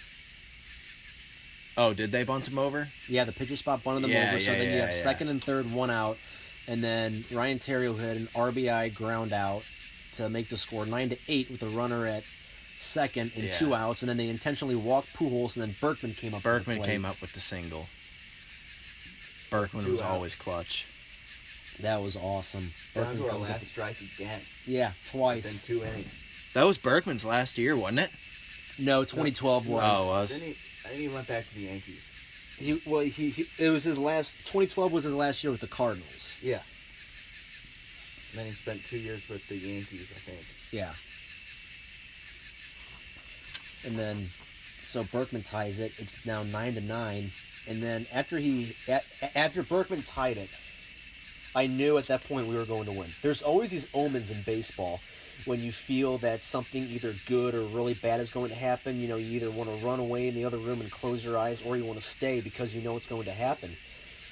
Oh, did they bunt him over? Yeah, the pitcher spot bunted them over. So then you have second and third, 1 out, and then Ryan Theriot had an RBI ground out to make the score 9-8 with a runner at second and 2 outs, and then they intentionally walked Pujols, and then Berkman came up. Berkman came up with the single. Berkman was always clutch. That was awesome. Down to our last strike again. Yeah, twice. Within 2 innings. That was Berkman's last year, wasn't it? No, 2012 was. Oh, it was. Then he went back to the Yankees. It was his last. 2012 was his last year with the Cardinals. Yeah. And then he spent 2 years with the Yankees, I think. Yeah. And then, so Berkman ties it. It's now 9-9. And then after Berkman tied it, I knew at that point we were going to win. There's always these omens in baseball when you feel that something either good or really bad is going to happen. You either want to run away in the other room and close your eyes, or you want to stay because you know it's going to happen.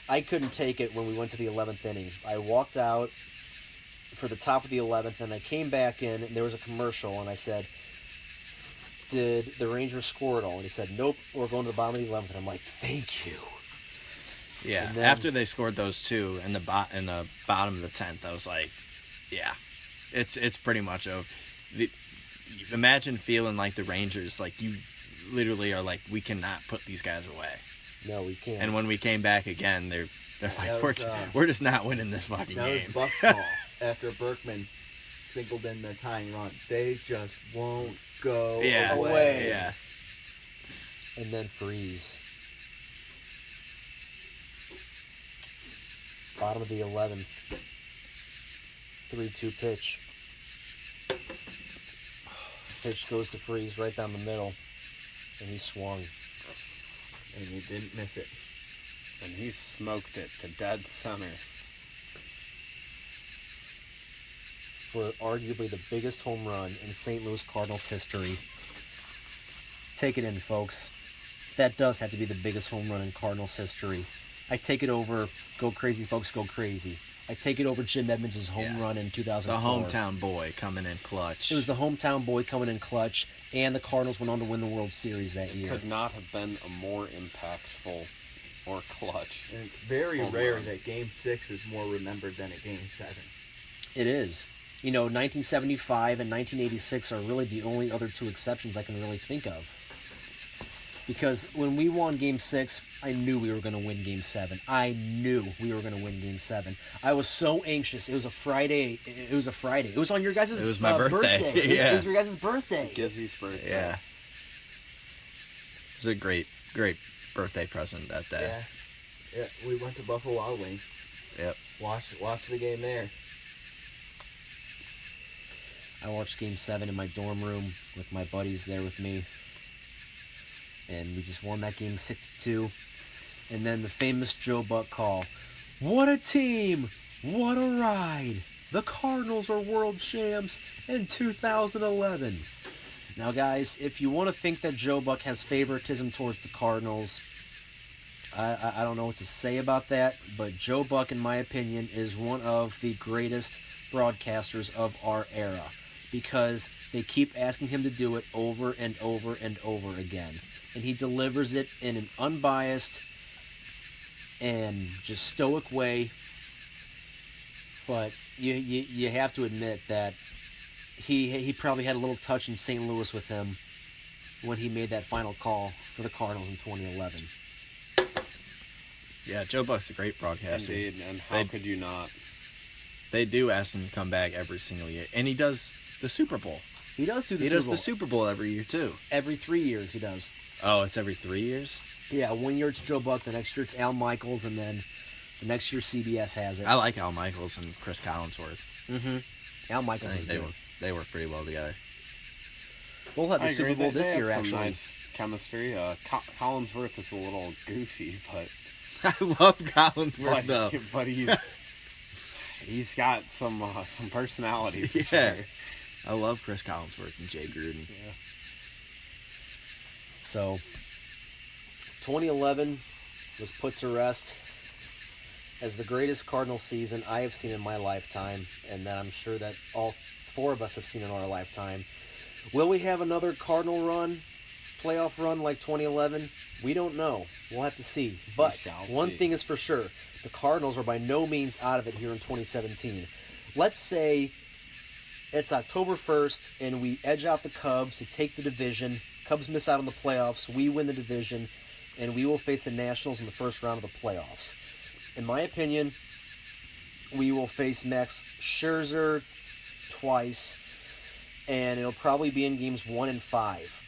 I couldn't take it when we went to the 11th inning. I walked out for the top of the 11th, and I came back in, and there was a commercial, and I said, "Did the Rangers score at all?" And he said, "Nope, we're going to the bottom of the 11th." And I'm like, "Thank you." Yeah, then, after they scored those 2 in the bottom of the 10th, I was like, yeah, it's pretty much over. Imagine feeling like the Rangers, like you literally are like, we cannot put these guys away. No, we can't. And when we came back again, they're like, we're just not winning this fucking game. That was Buck's call after Berkman singled in the tying run. They just won't go away. Yeah. And then freeze. Bottom of the 11th. 3-2 pitch. Pitch goes to Freeze right down the middle. And he swung. And he didn't miss it. And he smoked it to dead center. For arguably the biggest home run in St. Louis Cardinals history. Take it in, folks. That does have to be the biggest home run in Cardinals history. I take it over, go crazy, folks, go crazy. I take it over Jim Edmonds' home run in 2004. The hometown boy coming in clutch. It was the hometown boy coming in clutch, and the Cardinals went on to win the World Series that year. Could not have been a more impactful or clutch. And it's very rare that Game 6 is more remembered than a Game 7. It is. 1975 and 1986 are really the only other 2 exceptions I can really think of. Because when we won Game 6, I knew we were going to win Game 7. I knew we were going to win Game 7. I was so anxious. It was a Friday. It was on your guys' It was my birthday. Yeah. It was your guys' birthday. Gizzy's birthday. Yeah. It was a great birthday present that day. Yeah. We went to Buffalo Wild Wings. Yep. Watched the game there. I watched Game 7 in my dorm room with my buddies there with me. And we just won that game 6-2. And then the famous Joe Buck call. What a team! What a ride! The Cardinals are world champs in 2011. Now, guys, if you want to think that Joe Buck has favoritism towards the Cardinals, I don't know what to say about that. But Joe Buck, in my opinion, is one of the greatest broadcasters of our era. Because They keep asking him to do it over and over and over again. And he delivers it in an unbiased and just stoic way. But you have to admit that he probably had a little touch in St. Louis with him when he made that final call for the Cardinals in 2011. Yeah, Joe Buck's a great broadcaster. Indeed, and how could you not? They do ask him to come back every single year, and he does the Super Bowl. He does do the He Super does Bowl. the Super Bowl every year too. Every 3 years he does. Oh, it's every 3 years? Yeah, 1 year it's Joe Buck, the next year it's Al Michaels, and then the next year CBS has it. I like Al Michaels and Chris Collinsworth. Mm-hmm. Al Michaels I is think good. they work pretty well together. We'll have the I agree. Super Bowl They this have year, some actually. nice chemistry. Collinsworth is a little goofy, but I love Collinsworth though. but he's got some personality. For Yeah. sure. I love Chris Collinsworth and Jay Gruden. Yeah. So, 2011 was put to rest as the greatest Cardinal season I have seen in my lifetime, and that I'm sure that all four of us have seen in our lifetime. Will we have another Cardinal run, playoff run like 2011? We don't know. We'll have to see. But one thing is for sure, the Cardinals are by no means out of it here in 2017. Let's say it's October 1st and we edge out the Cubs to take the division. Cubs miss out on the playoffs. We win the division, and we will face the Nationals in the first round of the playoffs. In my opinion, we will face Max Scherzer twice, and it'll probably be in games 1 and 5.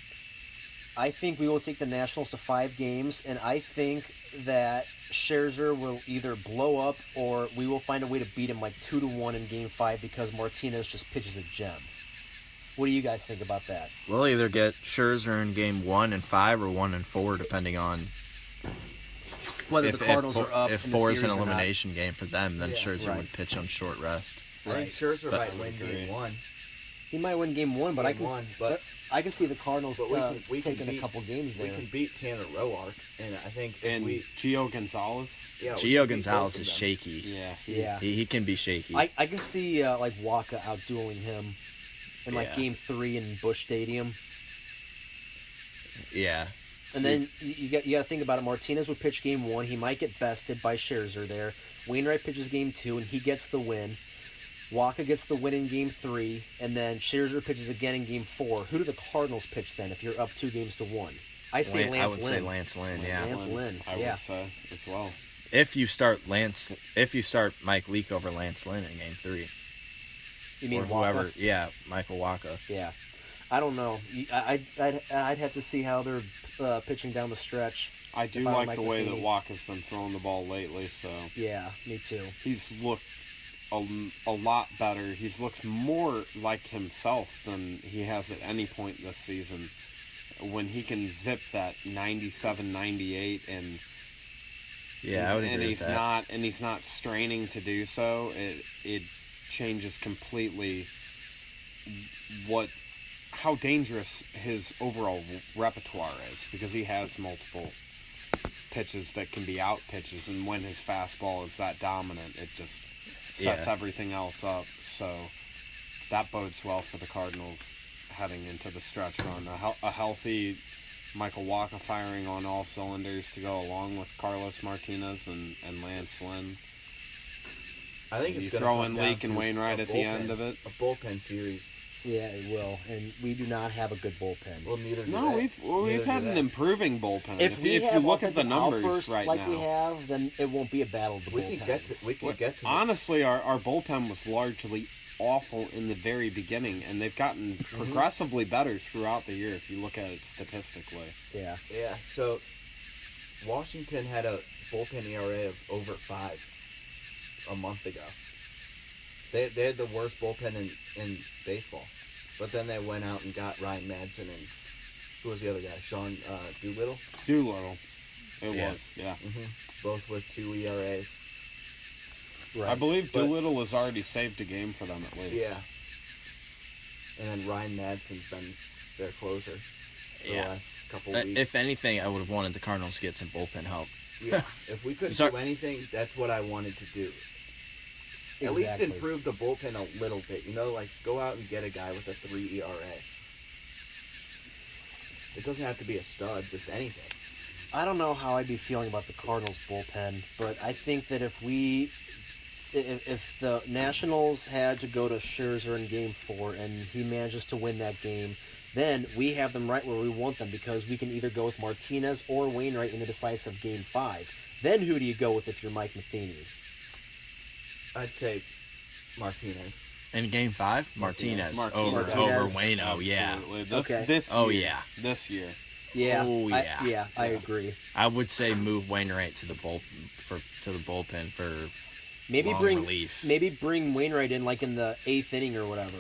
I think we will take the Nationals to 5 games, and I think that Scherzer will either blow up or we will find a way to beat him like 2-1 in game 5 because Martinez just pitches a gem. What do you guys think about that? We'll either get Scherzer in game 1 and 5 or 1 and 4, depending on Whether the Cardinals are up if in the 4 is an series or not. elimination game for them, then Yeah, Scherzer right. would pitch on short rest. I think Scherzer But- might win game 1. He might win game 1, but I can see the Cardinals But we can taking beat, a couple games there. We can beat Tanner Roark, and I think if And we Gio Gonzalez. we Gio can beat Gonzalez both is of them. shaky. Yeah. Yeah. He can be shaky. I can see like Waka outdueling him in like Yeah. game 3 in Busch Stadium. Yeah. And then you got to think about it. Martinez would pitch game 1. He might get bested by Scherzer there. Wainwright pitches game 2, and he gets the win. Waka gets the win in game 3, and then Scherzer pitches again in game 4. Who do the Cardinals pitch then if you're up 2-1? I say I Lance would Lynn. say Lance Lynn, yeah. Lance Lynn, I yeah. would say as well. If you start Mike Leake over Lance Lynn in game 3. You mean or Waka? whoever, yeah, Michael Waka. Yeah, I don't know. I'd have to see how they're pitching down the stretch. I do If I were like Mike the way that Matheny. Waka's been throwing the ball lately, so Yeah, me too. he's looked a lot better. He's looked more like himself than he has at any point this season. When he can zip that 97, 98, and Yeah, I would agree with that. he's not straining to do so. It changes completely how dangerous his overall repertoire is, because he has multiple pitches that can be out pitches, and when his fastball is that dominant, it just sets Yeah. everything else up. So that bodes well for the Cardinals heading into the stretch run. A healthy Michael Waka firing on all cylinders to go along with Carlos Martinez and Lance Lynn. I think You it's going throw to in come Leake down and to Wainwright a at the end of it. A bullpen series. Yeah, it will, and we do not have a good bullpen. Well, neither do No, they. we've had do an they. improving bullpen. If you have look at the offensive numbers outbursts right like now, we have, then it won't be a battle of the We bullpens. could get to the honestly, our bullpen was largely awful in the very beginning, and they've gotten progressively better throughout the year if you look at it statistically. Yeah. Yeah, so Washington had a bullpen ERA of over 5 a month ago. They had the worst bullpen in baseball. But then they went out and got Ryan Madsen and who was the other guy? Sean Doolittle? Doolittle. It Yeah. was, yeah. Both with 2 ERAs. Right. I believe But- Doolittle has already saved a game for them at least. Yeah. And then Ryan Madsen's been their closer for the Yeah. last couple weeks. If anything, I would have wanted the Cardinals to get some bullpen help. Yeah, if we couldn't Sorry. do anything, that's what I wanted to do. At least Exactly. improve the bullpen a little bit. Like go out and get a guy with a 3 ERA. It doesn't have to be a stud, just anything. I don't know how I'd be feeling about the Cardinals bullpen, but I think that if the Nationals had to go to Scherzer in Game 4 and he manages to win that game, then we have them right where we want them because we can either go with Martinez or Wainwright in the decisive Game 5. Then who do you go with if you're Mike Matheny? I'd say Martinez. In Game 5, Martinez over Martinez. Waino. Yeah. Absolutely. Okay. This Oh, year. yeah. This year. Yeah. Oh, yeah. I agree. I would say move Wainwright to the bullpen for Maybe long bring relief. Maybe bring Wainwright in like in the 8th inning or whatever.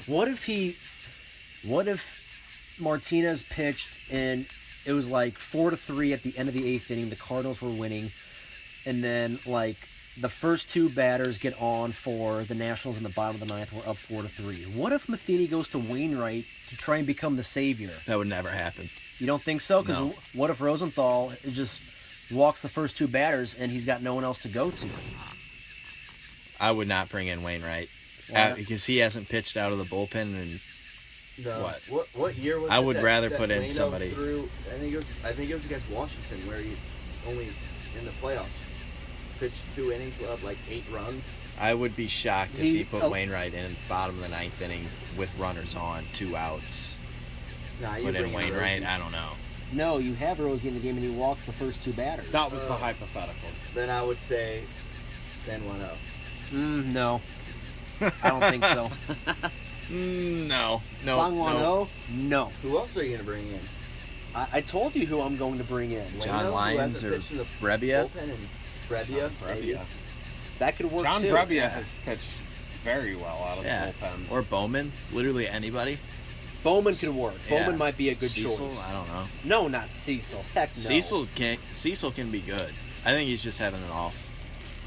What if Martinez pitched and it was like 4-3 at the end of the 8th inning, the Cardinals were winning, and then like the first 2 batters get on for the Nationals in the bottom of the 9th, we're up 4-3. What if Matheny goes to Wainwright to try and become the savior? That would never happen. You don't think so? Because No. what if Rosenthal just walks the first 2 batters and he's got no one else to go to? I would not bring in Wainwright Why not? because he hasn't pitched out of the bullpen and No. What? What year was I it would that- rather that put in Waino somebody- threw- I think it was against Washington where he only in the playoffs pitched 2 innings, let up like 8 runs. I would be shocked if he put oh. Wainwright in bottom of the 9th inning with runners on, 2 outs. Nah, you Put in bring Wainwright, Rosie. I don't know. No, you have Rosie in the game and he walks the first 2 batters. That was the hypothetical. Then I would say San Juan. No. I don't think so. No. Sangwon-Oh? No. Who else are you gonna bring in? I told you who I'm going to bring in. John Waino, who Lyons hasn't or pitched in the Brebbia? bullpen, and Brebbia. maybe. That could work John too. Brebbia has pitched very well out of Yeah. the bullpen. Or Bowman. Literally anybody. Bowman could work. Yeah. Bowman might be a good Cecil, choice. I don't know. No, not Cecil. Heck no. Cecil can be good. I think he's just having an off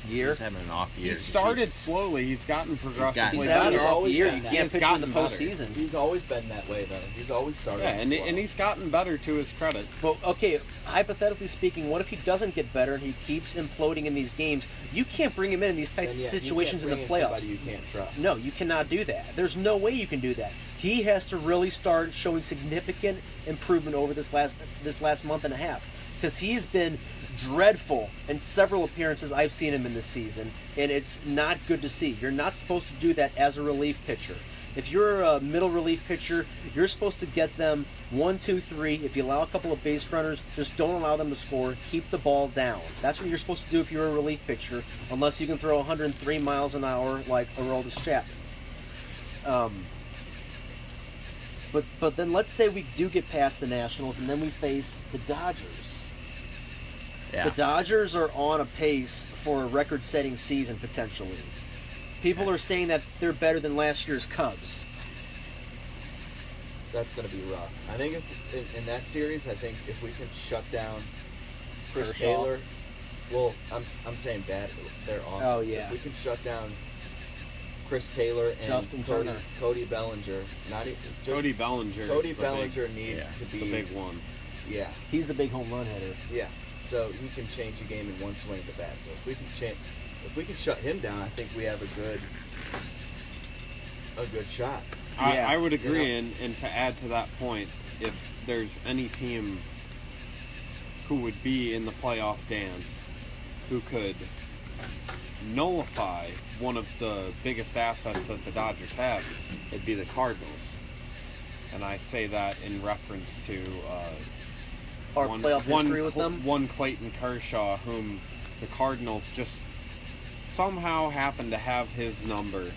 year. He's having an off year. He started slowly. He's gotten progressively He's better. having an off always year. been You that. can't He's pitch him in the gotten better. postseason. He's always been that way though. He's always started. Yeah, off and slow. he's gotten better to his credit. But okay, hypothetically speaking, what if he doesn't get better and he keeps imploding in these games? You can't bring him in these types And of yet, you situations in can't the bring playoffs. somebody you can't trust. No, you cannot do that. There's no way you can do that. He has to really start showing significant improvement over this last month and a half, because he has been dreadful in several appearances I've seen him in this season, and it's not good to see. You're not supposed to do that as a relief pitcher. If you're a middle relief pitcher, you're supposed to get them 1, 2, 3. If you allow a couple of base runners, just don't allow them to score. Keep the ball down. That's what you're supposed to do if you're a relief pitcher, unless you can throw 103 miles an hour like Aroldis Chapman. But then let's say we do get past the Nationals and then we face the Dodgers. Yeah. The Dodgers are on a pace for a record-setting season potentially. People are saying that they're better than last year's Cubs. That's going to be rough. I think if in that series, I think if we can shut down Chris Kershaw. Taylor, well, I'm saying bad. They're off. Oh, yeah. If we can shut down Chris Taylor and Justin Turner. Cody Bellinger, not even just Cody Bellinger. Cody is the Bellinger big, needs to be the big one. Yeah, He's the big home run hitter. yeah. So he can change a game in one swing of the bat. So if we can shut him down, I think we have a good shot. Yeah. I would agree, You know? and to add to that point, if there's any team who would be in the playoff dance who could nullify one of the biggest assets that the Dodgers have, it'd be the Cardinals. And I say that in reference to Our playoff history with them. one Clayton Kershaw, whom the Cardinals just somehow happen to have his number,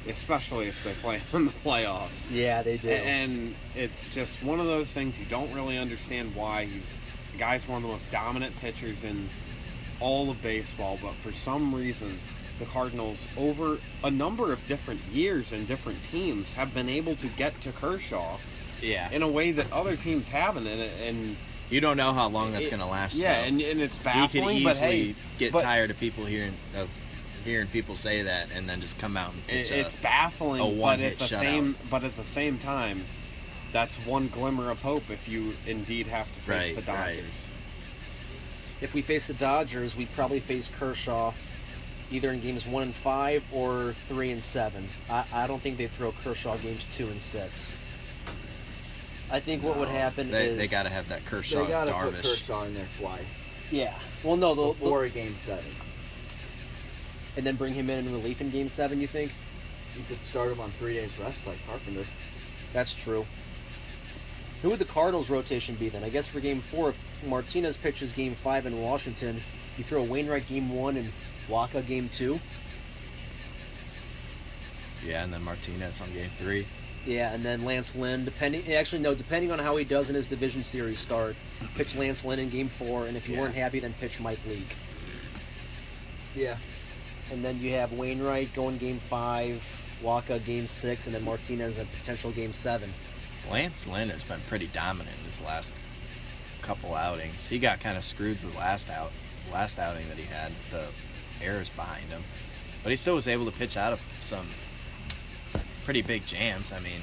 especially if they play in the playoffs. Yeah, they do. And it's just one of those things you don't really understand why. The guy's one of the most dominant pitchers in all of baseball, but for some reason the Cardinals, over a number of different years and different teams, have been able to get to Kershaw Yeah. in a way that other teams haven't. And You don't know how long that's going to last. yeah, though. and it's he baffling. could but easily hey, get but tired of hearing people say that, and then just come out and pitch It's a baffling, but one-hit at the shutout. same time, that's one glimmer of hope if you indeed have to face Right, the right. Dodgers. If we face the Dodgers, we probably face Kershaw either in games 1 and 5 or 3 and 7. I don't think they throw Kershaw games 2 and 6. I think what would happen is they got to have that Kershaw They gotta put Darvish. Kershaw in there twice. Yeah. Well, no, Before game 7. and then bring him in relief in game 7. You think? You could start him on 3 days rest like Carpenter. That's true. Who would the Cardinals' rotation be then? I guess for game 4, if Martinez pitches game 5 in Washington, you throw Wainwright game 1 and Waka game 2. Yeah, and then Martinez on game 3. Yeah, and then Lance Lynn, depending on how he does in his division series start, pitch Lance Lynn in game 4, and if you weren't happy, then pitch Mike Leake. Yeah. And then you have Wainwright going game 5, Waka game 6, and then Martinez a potential game 7. Lance Lynn has been pretty dominant in his last couple outings. He got kind of screwed the last outing that he had, the errors behind him. But he still was able to pitch out of some pretty big jams. I mean,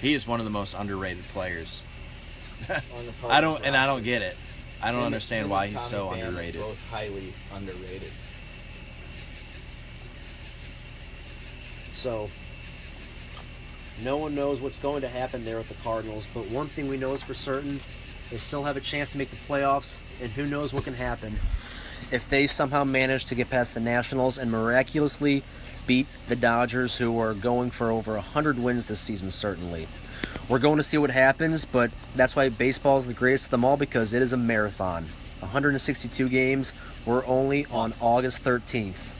he is one of the most underrated players. I don't get it. I don't understand why he's so underrated. Both highly underrated. So, no one knows what's going to happen there with the Cardinals, but one thing we know is for certain, they still have a chance to make the playoffs, and who knows what can happen if they somehow manage to get past the Nationals and miraculously beat the Dodgers, who are going for over 100 wins this season, certainly. We're going to see what happens, but that's why baseball is the greatest of them all, because it is a marathon. 162 games. We're only on August 13th.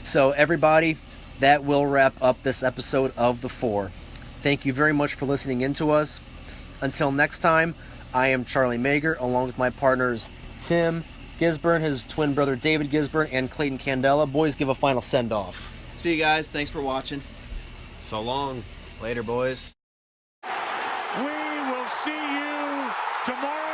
So, everybody, that will wrap up this episode of The Four. Thank you very much for listening in to us. Until next time, I am Charlie Mager, along with my partners Tim Gisburne, his twin brother David Gisburne, and Clayton Candela. Boys, give a final send-off. See you guys. Thanks for watching. So long. Later, boys. We will see you tomorrow